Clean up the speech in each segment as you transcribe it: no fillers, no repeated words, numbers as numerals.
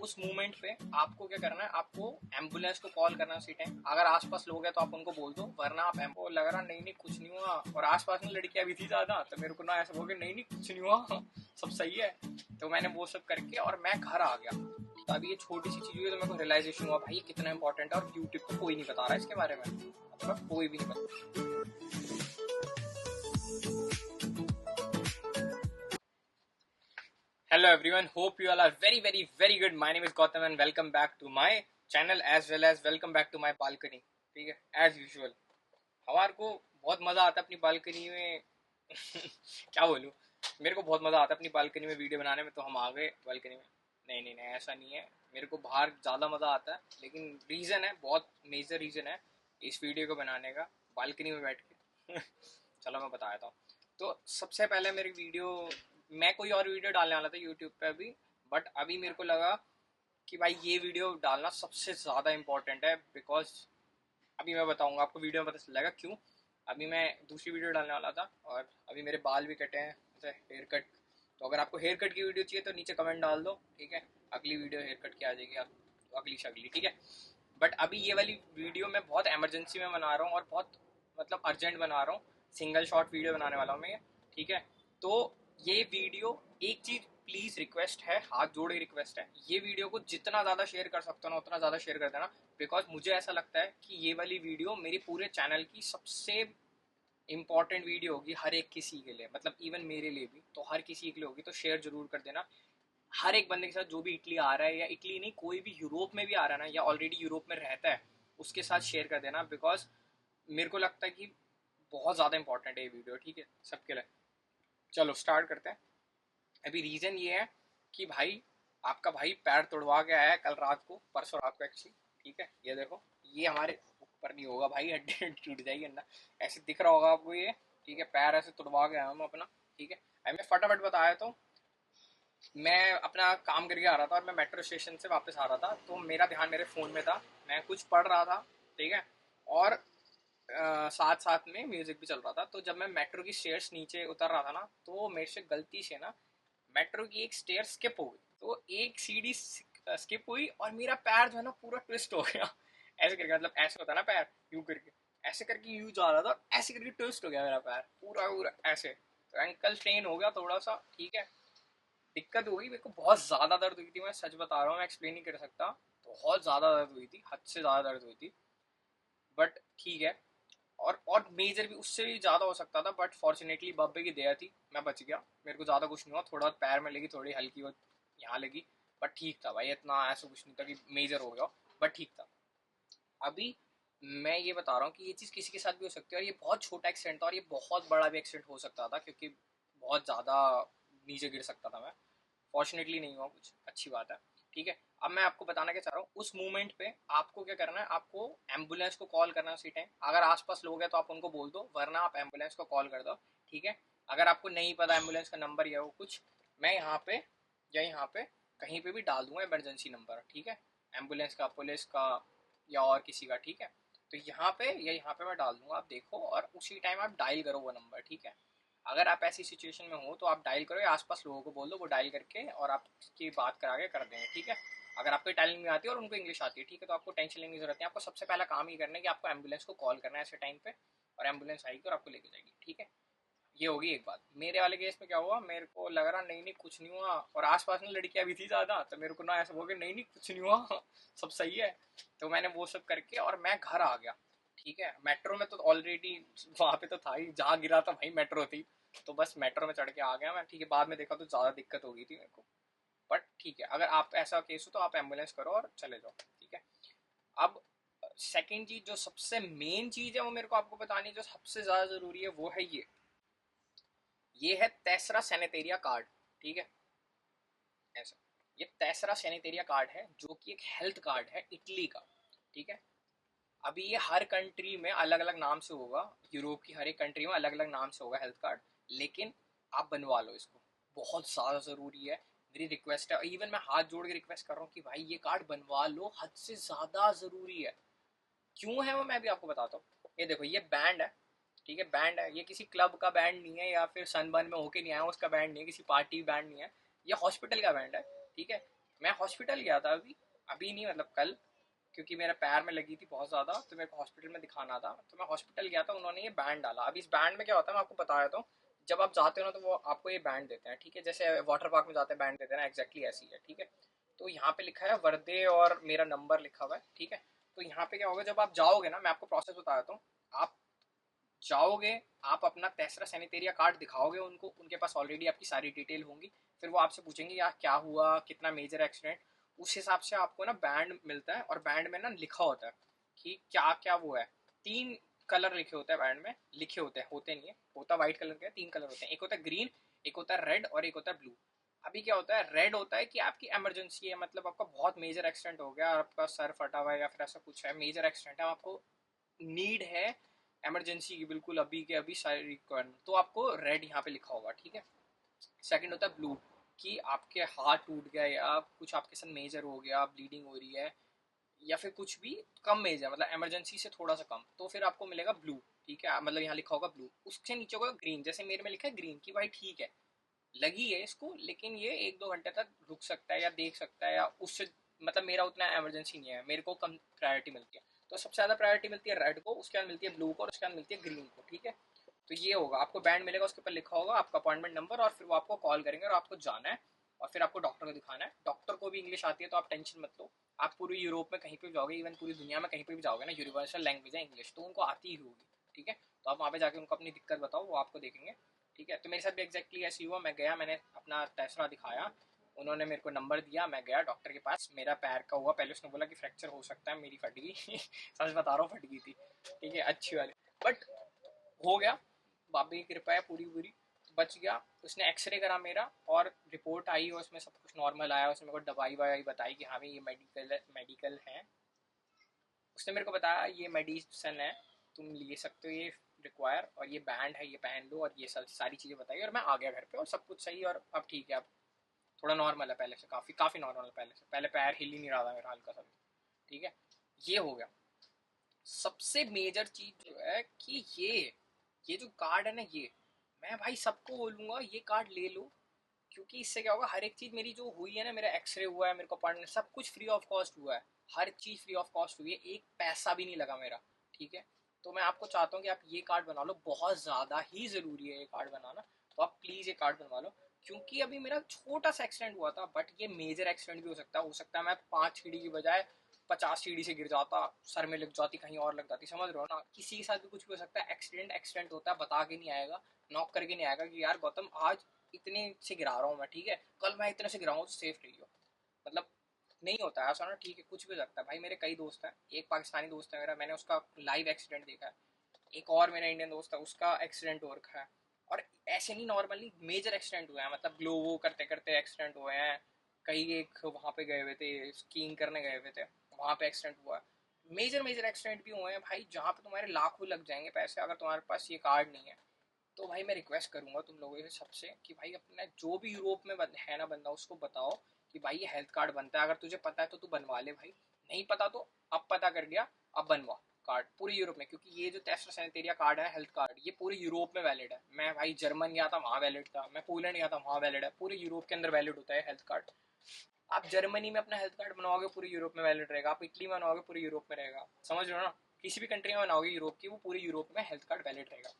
उस मोमेंट पे आपको क्या करना है, आपको एम्बुलेंस को कॉल करना उसी टाइम। अगर आसपास लोग हैं तो आप उनको बोल दो, वरना आप एम्बो लग रहा नहीं नहीं कुछ नहीं हुआ, और आसपास में लड़कियां भी थी ज्यादा, तो मेरे को ना ऐसा बोल के नहीं नहीं कुछ नहीं हुआ सब सही है। तो मैंने वो सब करके और मैं घर आ गया। तो अभी ये छोटी सी चीज हुई तो मेरे को रियलाइजेशन हुआ भाई ये कितना इंपॉर्टेंट है, और यूट्यूब को कोई नहीं बता रहा इसके बारे में, मतलब कोई भी नहीं बता। Hello everyone, hope you all are very good. My name is Gautam and welcome back to my channel as well as welcome back to my balcony. ठीक है, as usual हमारे को बहुत मजा आता है अपनी बालकनी में क्या बोलूँ, मेरे को बहुत मजा आता है अपनी बालकनी में वीडियो बनाने में, तो हम आ गए बालकनी में। नहीं नहीं नहीं ऐसा नहीं है, मेरे को बाहर ज़्यादा मज़ा आता है, लेकिन रीज़न है, बहुत मेजर रीज़न है इस वीडियो को बनाने का बालकनी में बैठ के चलो मैं बता देता हूँ। तो सबसे पहले मेरी वीडियो, मैं कोई और वीडियो डालने वाला था यूट्यूब पे अभी, बट अभी मेरे को लगा कि भाई ये वीडियो डालना सबसे ज़्यादा इम्पोर्टेंट है, बिकॉज अभी मैं बताऊंगा आपको, वीडियो में पता चलेगा क्यों। अभी मैं दूसरी वीडियो डालने वाला था और अभी मेरे बाल भी कटे हैं, जैसे हेयर कट। तो अगर आपको हेयर कट की वीडियो चाहिए तो नीचे कमेंट डाल दो, ठीक है, अगली वीडियो हेयर कट की आ जाएगी, अगली शगली, ठीक है। बट अभी ये वाली वीडियो मैं बहुत एमरजेंसी में बना रहा हूँ और बहुत मतलब अर्जेंट बना रहा हूँ, सिंगल शॉट वीडियो बनाने वाला हूँ मैं, ठीक है। तो ये वीडियो, एक चीज़ प्लीज़ रिक्वेस्ट है, हाथ जोड़े रिक्वेस्ट है, ये वीडियो को जितना ज़्यादा शेयर कर सकते हो ना उतना ज़्यादा शेयर कर देना, बिकॉज मुझे ऐसा लगता है कि ये वाली वीडियो मेरी पूरे चैनल की सबसे इंपॉर्टेंट वीडियो होगी, हर एक किसी के लिए, मतलब इवन मेरे लिए भी, तो हर किसी के लिए होगी, तो शेयर जरूर कर देना हर एक बंदे के साथ जो भी इटली आ रहा है, या इटली नहीं कोई भी यूरोप में भी आ रहा है ना, या ऑलरेडी यूरोप में रहता है, उसके साथ शेयर कर देना, बिकॉज मेरे को लगता है कि बहुत ज़्यादा इंपॉर्टेंट है ये वीडियो, ठीक है, सबके लिए। चलो स्टार्ट करते हैं। अभी रीज़न ये है कि भाई आपका भाई पैर तोड़वा के आया है कल रात को, परसों रात को एक्चुअली, ठीक है। ये देखो, ये हमारे ऊपर नहीं होगा भाई, हड्डी टूट जाएगी अंदर, ऐसे दिख रहा होगा आपको ये, ठीक है। पैर ऐसे तोड़वा के आया हम अपना, ठीक है। अभी मैं फटाफट बताया, तो मैं अपना काम करके आ रहा था और मैं मेट्रो स्टेशन से वापस आ रहा था, तो मेरा ध्यान मेरे फ़ोन में था, मैं कुछ पढ़ रहा था, ठीक है। और साथ साथ में म्यूज़िक भी चल रहा था। तो जब मैं मेट्रो की स्टेयर्स नीचे उतर रहा था ना, तो मेरे से गलती से ना मेट्रो की एक स्टेयर स्किप हो गई, तो एक सीढ़ी स्किप हुई और मेरा पैर जो है ना पूरा ट्विस्ट हो गया ऐसे करके, मतलब ऐसे होता है ना पैर यूं करके, ऐसे करके यूं जा रहा था, ऐसे करके ट्विस्ट हो गया मेरा पैर पूरा पूरा ऐसे, तो एंकल स्ट्रेन हो गया थोड़ा सा, ठीक है। दिक्कत हो गई, मेरे को बहुत ज़्यादा दर्द हुई थी, मैं सच बता रहा हूँ, मैं एक्सप्लेन नहीं कर सकता, बहुत ज़्यादा दर्द हुई थी, हद से ज़्यादा दर्द हुई थी, बट ठीक है। और मेजर भी उससे भी ज़्यादा हो सकता था, बट फॉर्चुनेटली बाबे की दया थी, मैं बच गया, मेरे को ज़्यादा कुछ नहीं हुआ, थोड़ा पैर में लगी, थोड़ी हल्की वो यहाँ लगी, बट ठीक था भाई, इतना ऐसा कुछ नहीं था कि मेजर हो गया, बट ठीक था। अभी मैं ये बता रहा हूँ कि ये चीज़ किसी के साथ भी हो सकती है, और ये बहुत छोटा एक्सीडेंट था और ये बहुत बड़ा भी एक्सीडेंट हो सकता था, क्योंकि बहुत ज़्यादा नीचे गिर सकता था मैं। फॉर्चुनेटली नहीं हुआ कुछ, अच्छी बात है, ठीक है। अब मैं आपको बताना क्या चाह रहा हूँ, उस मोमेंट पे आपको क्या करना है, आपको एम्बुलेंस को कॉल करना है उसी टाइम। अगर आसपास लोग हैं तो आप उनको बोल दो, वरना आप एम्बुलेंस को कॉल कर दो, ठीक है। अगर आपको नहीं पता एम्बुलेंस का नंबर या वो कुछ, मैं यहाँ पे या यहाँ पे कहीं पे भी डाल दूंगा इमरजेंसी नंबर, ठीक है, एम्बुलेंस का, पुलिस का, या और किसी का, ठीक है। तो यहाँ पे या यहाँ पे मैं डाल दूंगा, आप देखो, और उसी टाइम आप डायल करो वो नंबर, ठीक है। अगर आप ऐसी सिचुएशन में हो तो आप डायल करो, या आसपास लोगों को बोल दो वो डायल करके और आपकी बात करा के कर देंगे, ठीक है। अगर आपको टाइमिंग नहीं आती और उनको इंग्लिश आती है, ठीक है, तो आपको टेंशन लेने की जरूरत नहीं, आपको सबसे पहला काम ही करना है कि आपको एम्बुलेंस को कॉल करना है ऐसे टाइम पे, और एम्बुलेंस आएगी और आपको लेके जाएगी, ठीक है। ये होगी एक बात। मेरे वाले केस में क्या हुआ, मेरे को लग रहा नहीं नहीं कुछ नहीं हुआ, और आसपास में लड़कियां भी थी ज़्यादा, तो मेरे को ना ऐसा हो गया नहीं नहीं कुछ नहीं हुआ सब सही है। तो मैंने वो सब करके और मैं घर आ गया, ठीक है। मेट्रो में तो ऑलरेडी वहाँ पे तो था ही, जहाँ गिरा था वहीं मेट्रो थी, तो बस मेट्रो में चढ़ के आ गया मैं, ठीक है। बाद में देखा तो ज़्यादा दिक्कत हो गई थी मेरे को, बट ठीक है। अगर आप ऐसा केस हो तो आप एम्बुलेंस करो और चले जाओ, ठीक है। अब सेकेंड चीज़, जो सबसे मेन चीज़ है वो मेरे को आपको बतानी, जो सबसे ज़्यादा ज़रूरी है, वो है ये है तेसरा सैनिटेरिया कार्ड, ठीक है। ऐसा, ये तेसरा सैनिटेरिया कार्ड है, जो कि एक हेल्थ कार्ड है इटली का, ठीक है। अभी ये हर कंट्री में अलग अलग नाम से होगा, यूरोप की हर एक कंट्री में अलग अलग नाम से होगा हेल्थ कार्ड, लेकिन आप बनवा लो इसको, बहुत ज़्यादा ज़रूरी है। मेरी रिक्वेस्ट है, इवन मैं हाथ जोड़ के रिक्वेस्ट कर रहा हूँ कि भाई ये कार्ड बनवा लो, हद से ज़्यादा ज़रूरी है। क्यों है वो मैं भी आपको बताता हूँ। ये देखो, ये बैंड है, ठीक है, बैंड है, ये किसी क्लब का बैंड नहीं है, या फिर सनबर्न में होके नहीं आया उसका बैंड नहीं है, किसी पार्टी बैंड नहीं है, ये हॉस्पिटल का बैंड है, ठीक है। मैं हॉस्पिटल गया था अभी, अभी नहीं मतलब कल, क्योंकि मेरे पैर में लगी थी बहुत ज़्यादा, तो मेरे को हॉस्पिटल में दिखाना था, तो मैं हॉस्पिटल गया था। उन्होंने ये बैंड डाला। अब इस बैंड में क्या होता है मैं आपको बता देता हूँ। जब आप जाते हो ना तो वो आपको ये बैंड देते हैं, ठीक है, जैसे वाटर पार्क में जाते हैं बैंड देते हैं ना, एग्जैक्टली ऐसी है, ठीक है। तो यहाँ पे लिखा है वर्दे और मेरा नंबर लिखा हुआ है, ठीक है। तो यहाँ पे क्या होगा, जब आप जाओगे ना, मैं आपको प्रोसेस बता देता हूँ। आप जाओगे, आप अपना तेसरा सैनिटेरिया कार्ड दिखाओगे उनको, उनके पास ऑलरेडी आपकी सारी डिटेल होंगी। फिर वो आपसे पूछेंगे यार क्या हुआ, कितना मेजर एक्सीडेंट। उस हिसाब से आपको ना बैंड मिलता है, और बैंड में ना लिखा होता है कि क्या क्या वो है। 3 कलर लिखे होते हैं बैंड में, लिखे होते हैं, होते नहीं है, होता वाइट कलर का है। 3 कलर होते हैं, एक होता है ग्रीन, एक होता है रेड और एक होता है ब्लू। अभी क्या होता है, रेड होता है कि आपकी इमरजेंसी है, मतलब आपका बहुत मेजर एक्सीडेंट हो गया, आपका सर फटा हुआ है या फिर ऐसा कुछ है, मेजर एक्सीडेंट है, आपको नीड है इमरजेंसी की, बिल्कुल अभी के अभी सारी रिक्वायरमेंट, तो आपको रेड यहाँ पे लिखा होगा, ठीक है। सेकंड होता है ब्लू, कि आपके हाथ टूट गया या कुछ आपके साथ मेजर हो गया, ब्लीडिंग हो रही है, या फिर कुछ भी कम मेजर, मतलब इमरजेंसी से थोड़ा सा कम, तो फिर आपको मिलेगा ब्लू, ठीक है, मतलब यहाँ लिखा होगा ब्लू। उसके नीचे होगा ग्रीन, जैसे मेरे में लिखा है ग्रीन, कि भाई ठीक है, लगी है इसको, लेकिन ये 1-2 घंटे तक रुक सकता है या देख सकता है, या उससे मतलब मेरा उतना इमरजेंसी नहीं है, मेरे को कम प्रायोरिटी मिलती है। तो सबसे ज़्यादा प्रायोरिटी मिलती है रेड को, उसके बाद मिलती है ब्लू को, और उसके बाद मिलती है ग्रीन को, ठीक है। तो ये होगा, आपको बैंड मिलेगा, उसके ऊपर लिखा होगा आपका अपॉइंटमेंट नंबर, और फिर वो आपको कॉल करेंगे और आपको जाना है, और फिर आपको डॉक्टर को दिखाना है। डॉक्टर को भी इंग्लिश आती है, तो आप टेंशन मत लो। आप पूरी यूरोप में कहीं पे भी जाओगे, इवन पूरी दुनिया में कहीं पे भी जाओगे ना, यूनिवर्सल लैंग्वेज है इंग्लिश, तो उनको आती ही होगी, ठीक है। तो आप वहाँ पे जाके उनको अपनी दिक्कत बताओ, वो आपको देखेंगे, ठीक है। तो मेरे साथ भी एग्जैक्टली ऐसे ही हुआ। मैं गया, मैंने अपना टेस्ला दिखाया, उन्होंने मेरे को नंबर दिया, मैं गया डॉक्टर के पास। मेरा पैर का हुआ, पहले उसने बोला कि फ्रैक्चर हो सकता है, मेरी फट गई सच बता रहा हूँ, फट गई थी, ठीक है, अच्छी वाली, बट हो गया, बाबा की कृपा है पूरी पूरी, बच गया। उसने एक्सरे करा मेरा, और रिपोर्ट आई, और उसमें सब कुछ नॉर्मल आया। उसने मेरे को दवाई ववाई बताई कि हाँ भाई ये मेडिकल है। उसने मेरे को बताया ये मेडिसन है, तुम ले सकते हो ये रिक्वायर, और ये बैंड है, ये पहन लो, और ये सारी चीज़ें बताई, और मैं आ गया घर पे, और सब कुछ सही, और अब ठीक है, अब थोड़ा नॉर्मल है पहले से, काफ़ी काफ़ी नॉर्मल है पहले से। पहले पैर हिल ही नहीं रहा था मेरा हल्का सा भी, ठीक है। ये हो गया। सबसे मेजर चीज़ जो है कि ये जो कार्ड है ना, ये मैं भाई सबको बोलूँगा ये कार्ड ले लो, क्योंकि इससे क्या होगा, हर एक चीज़ मेरी जो हुई है ना, मेरा एक्सरे हुआ है, मेरे को पढ़ने, सब कुछ फ्री ऑफ कॉस्ट हुआ है। हर चीज़ फ्री ऑफ कॉस्ट हुई है, एक पैसा भी नहीं लगा मेरा, ठीक है। तो मैं आपको चाहता हूँ कि आप ये कार्ड बना लो, बहुत ज़्यादा ही ज़रूरी है ये कार्ड बनाना। तो आप प्लीज़ ये कार्ड बनवा लो, क्योंकि अभी मेरा छोटा सा एक्सीडेंट हुआ था, बट ये मेजर एक्सीडेंट भी हो सकता है मैं 5 सीढ़ी की बजाय 50 सीढ़ी से गिर जाता, सर में लग जाती, कहीं और लग जाती, समझ रहे हो ना। किसी के साथ भी कुछ भी हो सकता है, एक्सीडेंट एक्सीडेंट होता है, बता के नहीं आएगा, नॉक करके नहीं आएगा कि यार गौतम आज इतने से गिरा रहा हूँ मैं, ठीक है, कल मैं इतने से गिराऊँ तो सेफ रही हो, मतलब नहीं होता है ऐसा ना, ठीक है, कुछ भी हो सकता है भाई। मेरे कई दोस्त हैं, एक पाकिस्तानी दोस्त है मेरा, मैंने उसका लाइव एक्सीडेंट देखा है। एक और मेरा इंडियन दोस्त है, उसका एक्सीडेंट हो रखा है। और ऐसे नहीं, नॉर्मली मेजर एक्सीडेंट हुए हैं, मतलब ग्लोवो करते करते एक्सीडेंट हुए हैं। कई एक वहाँ पे गए हुए थे, स्कीइंग करने गए हुए थे, वहाँ पे एक्सीडेंट हुआ है। मेजर मेजर एक्सीडेंट भी हुए हैं भाई, जहाँ पे तुम्हारे लाखों लग जाएंगे पैसे, अगर तुम्हारे पास ये कार्ड नहीं है। तो भाई मैं रिक्वेस्ट करूंगा तुम लोगों से सबसे, कि भाई अपना जो भी यूरोप में है ना बंदा, उसको बताओ कि भाई ये हेल्थ कार्ड बनता है, अगर तुझे पता है तो तू बनवा ले भाई, नहीं पता तो अब पता कर लिया, अब बनवा कार्ड पूरे यूरोप में। क्योंकि ये जो टेस्ट सैनिटेरिया कार्ड है, हेल्थ कार्ड, ये पूरे यूरोप में वैलिड है। मैं भाई जर्मन गया था, वहाँ वैलिड था, मैं पोलैंड गया था, वहाँ वैलिड है, पूरे यूरोप के अंदर वैलिड होता है हेल्थ कार्ड। आप जर्मनी में अपना हेल्थ कार्ड बनवाओगे, पूरे यूरोप में वैलिड रहेगा। आप इटली में बनवाओगे, पूरे यूरोप में रहेगा, समझ रहे हो ना। किसी भी कंट्री में बनाओगे यूरोप की, वो पूरे यूरोप में हेल्थ कार्ड वैलिड रहेगा।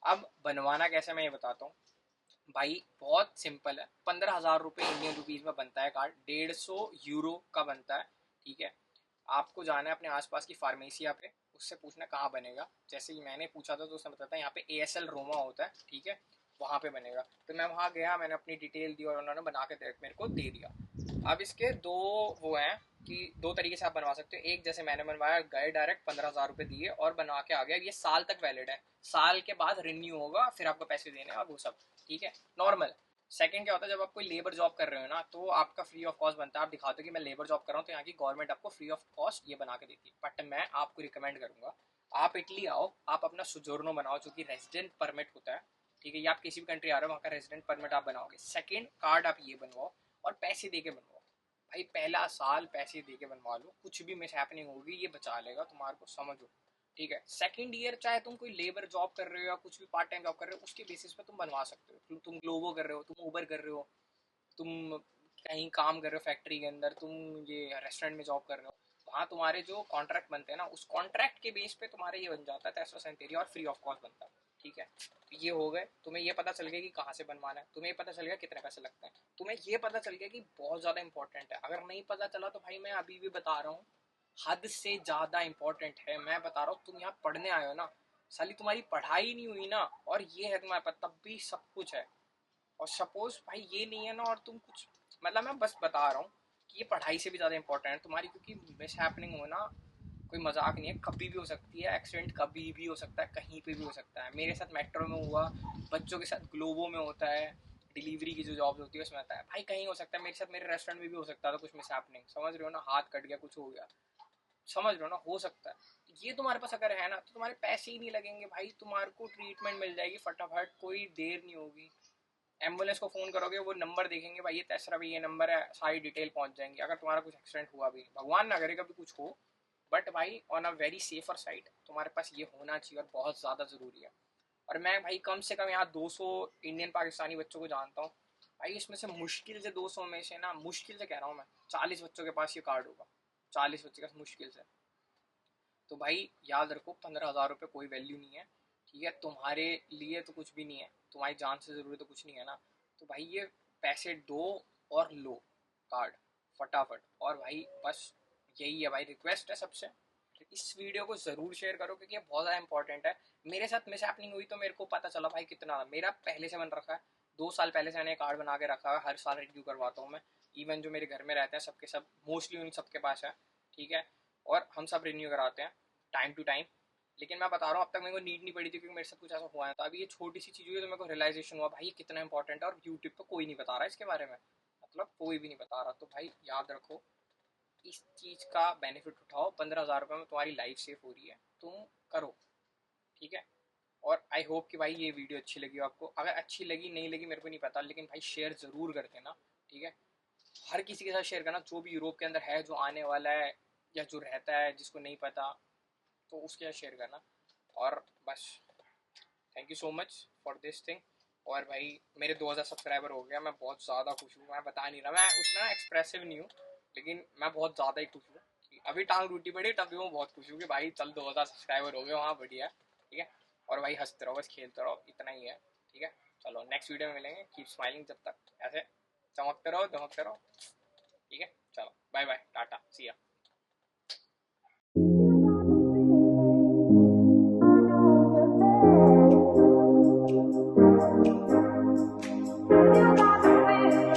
अब बनवाना कैसे, मैं ये बताता हूँ भाई, बहुत सिंपल है। 15,000 रुपये इंडियन रुपीज़ में बनता है कार्ड, 150 यूरो का बनता है, ठीक है। आपको जाना है अपने आसपास की फार्मेसिया पे, उससे पूछना कहाँ बनेगा। जैसे ही मैंने पूछा था तो उसने बताया था यहाँ पे ASL रोमा होता है, ठीक है, वहाँ पे बनेगा। तो मैं वहाँ गया, मैंने अपनी डिटेल दी, और उन्होंने बना के मेरे को दे दिया। अब इसके दो वो हैं, कि 2 तरीके से आप बनवा सकते हो। एक, जैसे मैंने बनवाया, गए डायरेक्ट 15,000 रुपये दिए और बनवा के आ गया, ये साल तक वैलिड है, साल के बाद रिन्यू होगा, फिर आपको पैसे देने और वो सब, ठीक है, नॉर्मल। सेकंड क्या होता है, जब आप कोई लेबर जॉब कर रहे हो ना, तो आपका फ्री ऑफ कॉस्ट बनता है। आप दिखाते हो कि मैं लेबर जॉब कर रहा हूँ, तो यहाँ की गवर्नमेंट आपको फ्री ऑफ कॉस्ट ये बना के देती है। बट मैं आपको रिकमेंड करूंगा, आप इटली आओ, आप अपना सुजोर्नो बनाओ, जो कि रेजिडेंट परमिट होता है, ठीक है। ये आप किसी भी कंट्री आ रहे हो, वहाँ का रेजिडेंट परमिट आप बनाओगे। सेकंड कार्ड आप ये बनवाओ, और पैसे दे के बनवाओ भाई, पहला साल पैसे दे के बनवा लो, कुछ भी मिस हैपनिंग होगी ये बचा लेगा तुम्हारे को, समझो, ठीक है। सेकंड ईयर चाहे तुम कोई लेबर जॉब कर रहे हो या कुछ भी पार्ट टाइम जॉब कर रहे हो, उसके बेसिस पे तुम बनवा सकते हो। तुम ग्लोबो कर रहे हो, तुम ऊबर कर रहे हो, तुम कहीं काम कर रहे हो फैक्ट्री के अंदर, तुम ये रेस्टोरेंट में जॉब कर रहे हो, वहाँ तुम्हारे जो कॉन्ट्रैक्ट बनते हैं ना, उस कॉन्ट्रैक्ट के बेस पे तुम्हारे ये बन जाता है टेस्टोस्टेरोन और फ्री ऑफ कॉस्ट बनता है। ठीक है, तो ये हो गए, तुम्हें ये पता चल गया कि कहाँ से बनवाना है, तुम्हें ये पता चल गया कितने पैसे लगते हैं, तुम्हें ये पता चल गया कि बहुत ज़्यादा इंपॉर्टेंट है। अगर नहीं पता चला तो भाई मैं अभी भी बता रहा हूँ, हद से ज़्यादा इंपॉर्टेंट है। मैं बता रहा हूँ, तुम यहाँ पढ़ने आए हो ना, साली तुम्हारी पढ़ाई नहीं हुई ना, और ये है तुम्हारे पास, तब भी सब कुछ है। और सपोज भाई ये नहीं है ना, और तुम कुछ, मतलब मैं बस बता रहा हूँ कि ये पढ़ाई से भी ज़्यादा इंपॉर्टेंट है तुम्हारी, क्योंकि मिस हैपनिंग होना कोई मजाक नहीं है, कभी भी हो सकती है, एक्सीडेंट कभी भी हो सकता है, कहीं पे भी हो सकता है। मेरे साथ मेट्रो में हुआ, बच्चों के साथ ग्लोबो में होता है, डिलीवरी की जो जॉब होती है उसमें आता है, भाई कहीं हो सकता है। मेरे साथ मेरे रेस्टोरेंट में भी हो सकता था कुछ मिस हैपनिंग, समझ रहे हो ना, हाथ कट गया, कुछ हो गया, समझ रहे हो ना, हो सकता है। ये तुम्हारे पास अगर है ना, तो तुम्हारे पैसे ही नहीं लगेंगे भाई, तुम्हारे को ट्रीटमेंट मिल जाएगी फटाफट, कोई देर नहीं होगी। एम्बुलेंस को फोन करोगे, वो नंबर देखेंगे, भाई ये तेसरा भी ये नंबर है, सारी डिटेल पहुंच जाएंगी। अगर तुम्हारा कुछ एक्सीडेंट हुआ भी, भगवान ना करे कभी कुछ हो, बट भाई on a very safer side तुम्हारे पास ये होना चाहिए, और बहुत ज़्यादा ज़रूरी है। और मैं भाई कम से कम यहाँ 200 इंडियन पाकिस्तानी बच्चों को जानता हूँ भाई, इसमें से मुश्किल से 200 में से ना, मुश्किल से कह रहा हूँ मैं, 40 बच्चों के पास ये कार्ड होगा, 40 बच्चे का मुश्किल से। तो भाई याद रखो, 15,000 रुपये कोई वैल्यू नहीं है। ठीक है, तुम्हारे लिए तो कुछ भी नहीं है, तुम्हारी जान से ज़रूरी तो कुछ नहीं है ना। तो भाई ये पैसे दो और लो कार्ड फटाफट। और भाई बस यही है भाई, रिक्वेस्ट है सबसे, इस वीडियो को ज़रूर शेयर करो, क्योंकि ये बहुत ज़्यादा इंपॉर्टेंट है। मेरे साथ मिस हैपनिंग हुई तो मेरे को पता चला भाई कितना, मेरा पहले से बन रखा है, 2 साल पहले से मैंने कार्ड बना के रखा है, हर साल रिन्यू करवाता हूँ मैं। इवन जो मेरे घर में रहते हैं सबके सब, मोस्टली उन सबके पास है। ठीक है, और हम सब रिन्यू कराते हैं टाइम टू टाइम। लेकिन मैं बता रहा हूँ, अब तक मेरे को नीड नहीं पड़ी थी, क्योंकि मेरे साथ कुछ ऐसा हुआ है। तो अभी ये छोटी सी चीज़ हुई है, तो मेरे को रियलाइजेशन हुआ भाई ये कितना इंपॉर्टेंट है, और यूट्यूब पे कोई नहीं बता रहा है इसके बारे में, मतलब कोई भी नहीं बता रहा। तो भाई याद रखो, इस चीज़ का बेनिफिट उठाओ, 15,000 रुपये में तुम्हारी लाइफ सेफ हो रही है, तुम करो। ठीक है, और आई होप कि भाई ये वीडियो अच्छी लगी हो आपको। अगर अच्छी लगी नहीं लगी मेरे को नहीं पता, लेकिन भाई शेयर ज़रूर कर देना। ठीक है, हर किसी के साथ शेयर करना, जो भी यूरोप के अंदर है, जो आने वाला है, या जो रहता है जिसको नहीं पता, तो उसके साथ शेयर करना। और बस, thank you so much for this thing. और भाई मेरे 2,000 सब्सक्राइबर हो गया, मैं बहुत ज़्यादा खुश हूँ। मैं बता नहीं रहा, मैं उतना एक्सप्रेसिव नहीं हूँ, लेकिन मैं बहुत ज़्यादा ही खुश हूँ। अभी टांग टूटी पड़ी, तब भी मैं बहुत खुश हूँ कि भाई चल 2,000 सब्सक्राइबर हो गए, वहाँ बढ़िया। ठीक है, और भाई हंसते रहो, बस खेलते रहो, इतना ही है। ठीक है, चलो नेक्स्ट वीडियो में मिलेंगे, कीप स्माइलिंग, जब तक ऐसे चमकते रहो, धमकते रहो। ठीक है, चलो बाय बाय, टाटा, सी या।